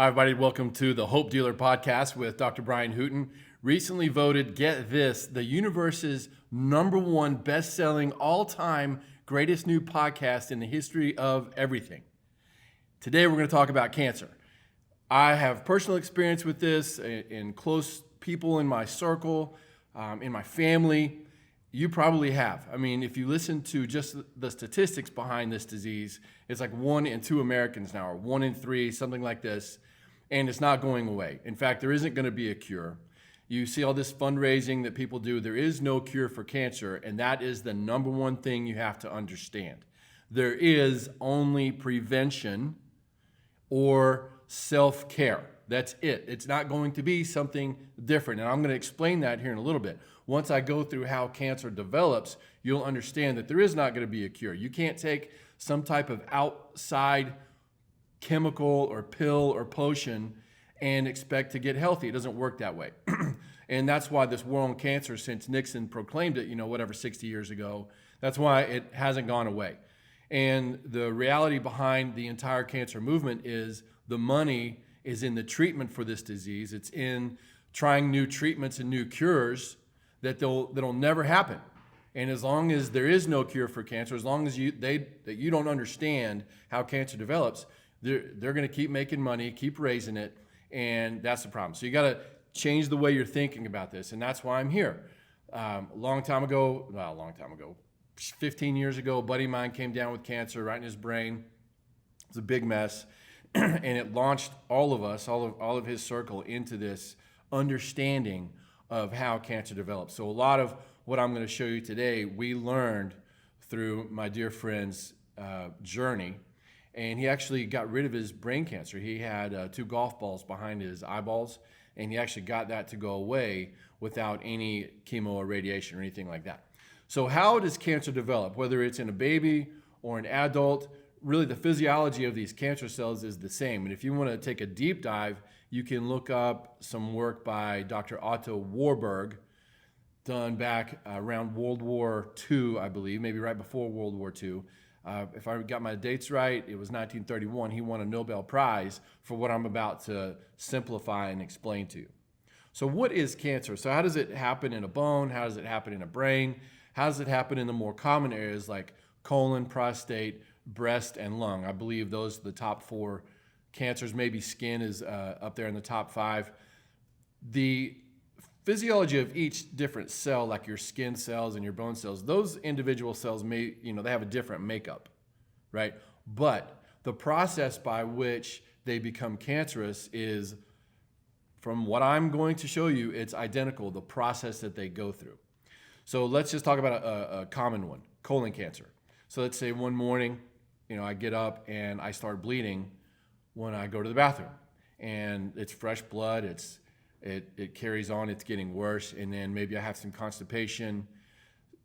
Hi, everybody. Welcome to the Hope Dealer podcast with Dr. Brian Hooten. Recently voted, get this, the universe's #1 best-selling, all-time greatest new podcast in the history of everything. Today, we're going to talk about cancer. I have personal experience with this in close people in my circle, in my family. You probably have. I mean, if you listen to just the statistics behind this disease, it's like 1 in 2 Americans now, or 1 in 3, something like this, and it's not going away. In fact, there isn't going to be a cure. You see all this fundraising that people do. There is no cure for cancer, and that is the #1 thing you have to understand. There is only prevention or self-care. That's it. It's not going to be something different. And I'm going to explain that here in a little bit. Once I go through how cancer develops, you'll understand that there is not going to be a cure. You can't take some type of outside chemical or pill or potion and expect to get healthy. It doesn't work that way. And that's why this war on cancer, since Nixon proclaimed it, 60 years ago, that's why it hasn't gone away. And the reality behind the entire cancer movement is the money is in the treatment for this disease. It's in trying new treatments and new cures that'll never happen. And as long as there is no cure for cancer, as long as you don't understand how cancer develops, they're going to keep making money, keep raising it, and that's the problem. So you got to change the way you're thinking about this, and that's why I'm here. A long time ago, 15 years ago, a buddy of mine came down with cancer right in his brain. It was a big mess. And it launched all of us, all of his circle, into this understanding of how cancer develops. So a lot of what I'm going to show you today, we learned through my dear friend's journey. And he actually got rid of his brain cancer. He had 2 golf balls behind his eyeballs, and he actually got that to go away without any chemo or radiation or anything like that. So how does cancer develop? Whether it's in a baby or an adult, really the physiology of these cancer cells is the same. And if you want to take a deep dive, you can look up some work by Dr. Otto Warburg done back around World War II, I believe, maybe right before World War II. If I got my dates right, it was 1931. He won a Nobel Prize for what I'm about to simplify and explain to you. So what is cancer? So how does it happen in a bone? How does it happen in a brain? How does it happen in the more common areas like colon, prostate, breast, and lung? I believe those are the top 4 cancers. Maybe skin is up there in the top 5. The physiology of each different cell, like your skin cells and your bone cells, those individual cells may, they have a different makeup, right? But the process by which they become cancerous is, from what I'm going to show you, it's identical, the process that they go through. So let's just talk about a common one, colon cancer. So let's say one morning, I get up and I start bleeding when I go to the bathroom, and it's fresh blood. It carries on. It's getting worse, and then maybe I have some constipation,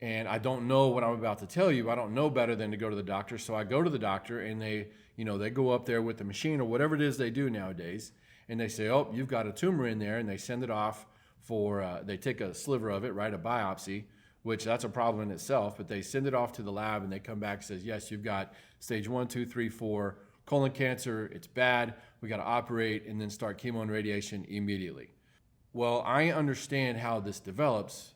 and I don't know what I'm about to tell you. I don't know better than to go to the doctor. So I go to the doctor, and they go up there with the machine or whatever it is they do nowadays, and they say, "Oh, you've got a tumor in there," and they send it off for. They take a sliver of it, right, a biopsy, which that's a problem in itself, but they send it off to the lab and they come back and says, yes, you've got stage 1, 2, 3, 4 colon cancer. It's bad. We got to operate and then start chemo and radiation immediately. Well, I understand how this develops.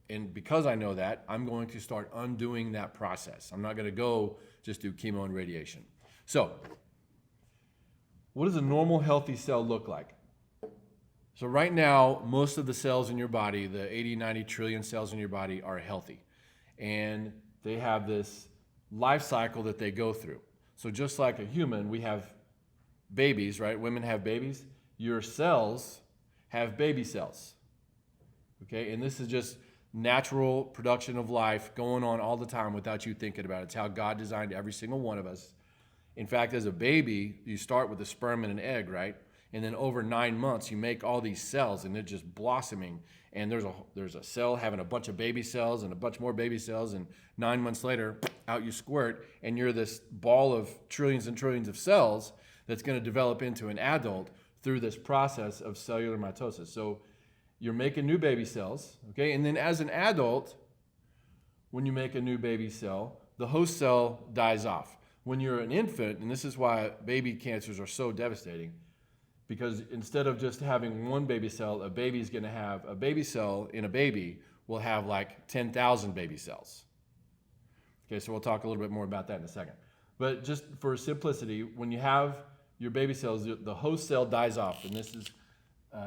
And because I know that, I'm going to start undoing that process. I'm not going to go just do chemo and radiation. So what does a normal healthy cell look like? So right now, most of the cells in your body, the 80, 90 trillion cells in your body, are healthy. And they have this life cycle that they go through. So just like a human, we have babies, right? Women have babies. Your cells have baby cells. Okay? And this is just natural production of life going on all the time without you thinking about it. It's how God designed every single one of us. In fact, as a baby, you start with a sperm and an egg, right? And then over 9 months, you make all these cells, and they're just blossoming. And there's a cell having a bunch of baby cells and a bunch more baby cells, and 9 months later, out you squirt, and you're this ball of trillions and trillions of cells that's going to develop into an adult through this process of cellular mitosis. So you're making new baby cells, okay? And then as an adult, when you make a new baby cell, the host cell dies off. When you're an infant, and this is why baby cancers are so devastating, because instead of just having one baby cell, a baby's going to have a baby cell in a baby will have like 10,000 baby cells. Okay, so we'll talk a little bit more about that in a second. But just for simplicity, when you have your baby cells, the host cell dies off, and this is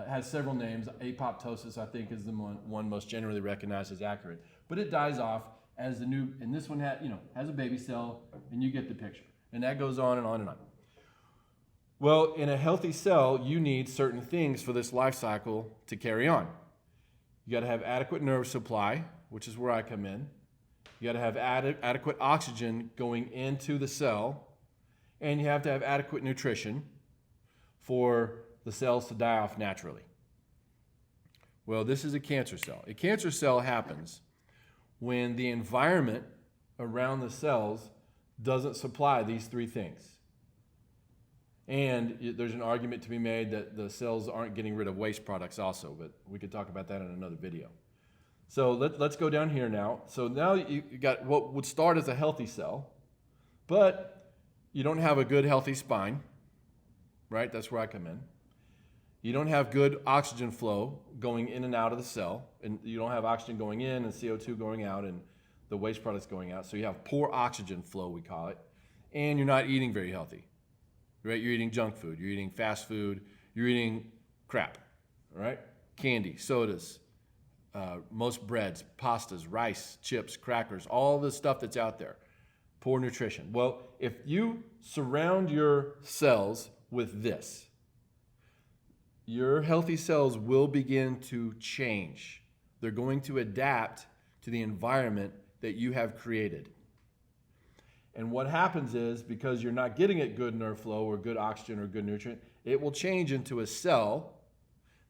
has several names. Apoptosis, I think, is the one most generally recognized as accurate. But it dies off as the new, and this one has a baby cell, and you get the picture. And that goes on and on and on. Well, in a healthy cell, you need certain things for this life cycle to carry on. You got to have adequate nerve supply, which is where I come in. You got to have adequate oxygen going into the cell, and you have to have adequate nutrition for the cells to die off naturally. Well, this is a cancer cell. A cancer cell happens when the environment around the cells doesn't supply these three things. And there's an argument to be made that the cells aren't getting rid of waste products also, but we could talk about that in another video. So let's go down here now. So now you got what would start as a healthy cell, but you don't have a good healthy spine, right? That's where I come in. You don't have good oxygen flow going in and out of the cell, and you don't have oxygen going in and CO2 going out and the waste products going out. So you have poor oxygen flow, we call it, and you're not eating very healthy. Right? You're eating junk food, you're eating fast food, you're eating crap, all right? Candy, sodas, most breads, pastas, rice, chips, crackers, all the stuff that's out there. Poor nutrition. Well, if you surround your cells with this, your healthy cells will begin to change. They're going to adapt to the environment that you have created. And what happens is, because you're not getting it good nerve flow or good oxygen or good nutrient, it will change into a cell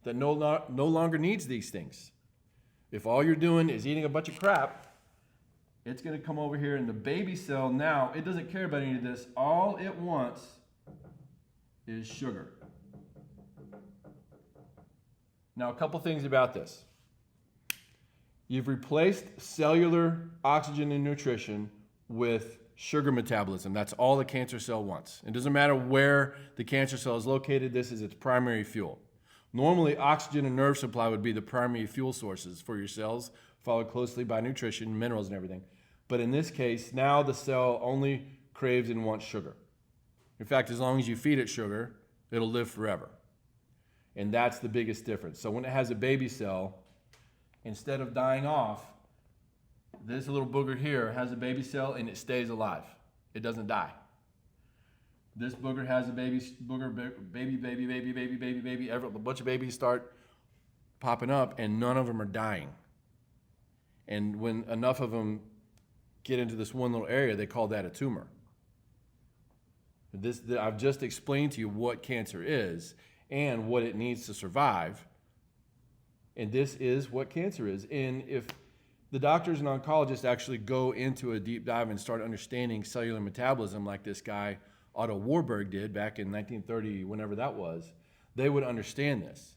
that no longer needs these things. If all you're doing is eating a bunch of crap, it's going to come over here, and the baby cell now, it doesn't care about any of this. All it wants is sugar. Now, a couple things about this. You've replaced cellular oxygen and nutrition with sugar metabolism. That's all the cancer cell wants. It doesn't matter where the cancer cell is located, this is its primary fuel. Normally, oxygen and nerve supply would be the primary fuel sources for your cells, followed closely by nutrition, minerals, and everything. But in this case, now the cell only craves and wants sugar. In fact, as long as you feed it sugar, it'll live forever. And that's the biggest difference. So when it has a baby cell, instead of dying off, this little booger here has a baby cell and it stays alive. It doesn't die. This booger has a baby, a bunch of babies start popping up and none of them are dying. And when enough of them get into this one little area, they call that a tumor. I've just explained to you what cancer is and what it needs to survive. And this is what cancer is. And if the doctors and oncologists actually go into a deep dive and start understanding cellular metabolism like this guy Otto Warburg did back in 1930, whenever that was, they would understand this.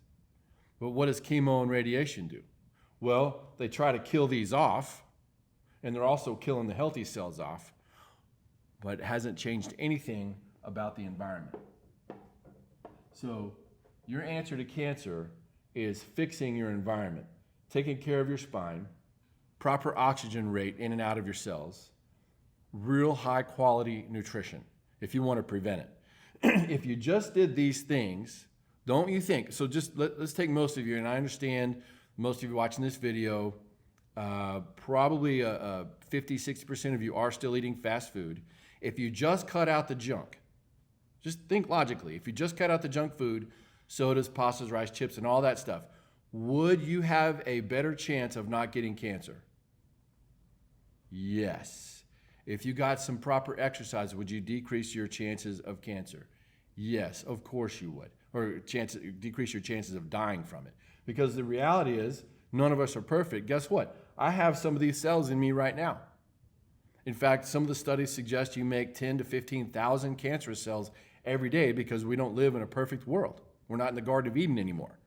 But what does chemo and radiation do? Well, they try to kill these off, and they're also killing the healthy cells off, but it hasn't changed anything about the environment. So your answer to cancer is fixing your environment, taking care of your spine, proper oxygen rate in and out of your cells, real high quality nutrition if you want to prevent it. If you just did these things, don't you think? So just let's take most of you, and I understand most of you watching this video, probably 50, 60% of you are still eating fast food. If you just cut out the junk, just think logically, if you just cut out the junk food, sodas, pastas, rice, chips, and all that stuff, would you have a better chance of not getting cancer? Yes. If you got some proper exercise, would you decrease your chances of cancer? Yes, of course you would. Or decrease your chances of dying from it. Because the reality is, none of us are perfect. Guess what? I have some of these cells in me right now. In fact, some of the studies suggest you make 10 to 15,000 cancerous cells every day because we don't live in a perfect world. We're not in the Garden of Eden anymore.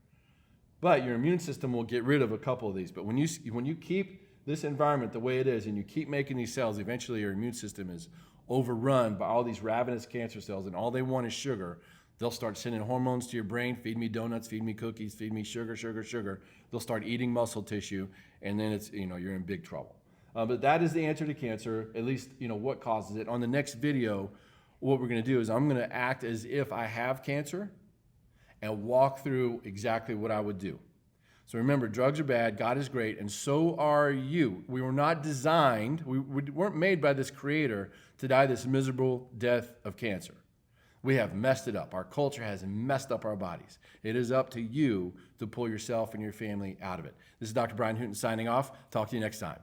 But your immune system will get rid of a couple of these. But when you keep this environment the way it is and you keep making these cells, eventually your immune system is overrun by all these ravenous cancer cells and all they want is sugar, they'll start sending hormones to your brain, feed me donuts, feed me cookies, feed me sugar, sugar, sugar. They'll start eating muscle tissue, and then it's, you're in big trouble. But that is the answer to cancer, at least, what causes it. On the next video, what we're gonna do is I'm gonna act as if I have cancer and walk through exactly what I would do. So remember, drugs are bad, God is great, and so are you. We were not designed, we weren't made by this creator to die this miserable death of cancer. We have messed it up. Our culture has messed up our bodies. It is up to you to pull yourself and your family out of it. This is Dr. Brian Hooten signing off. Talk to you next time.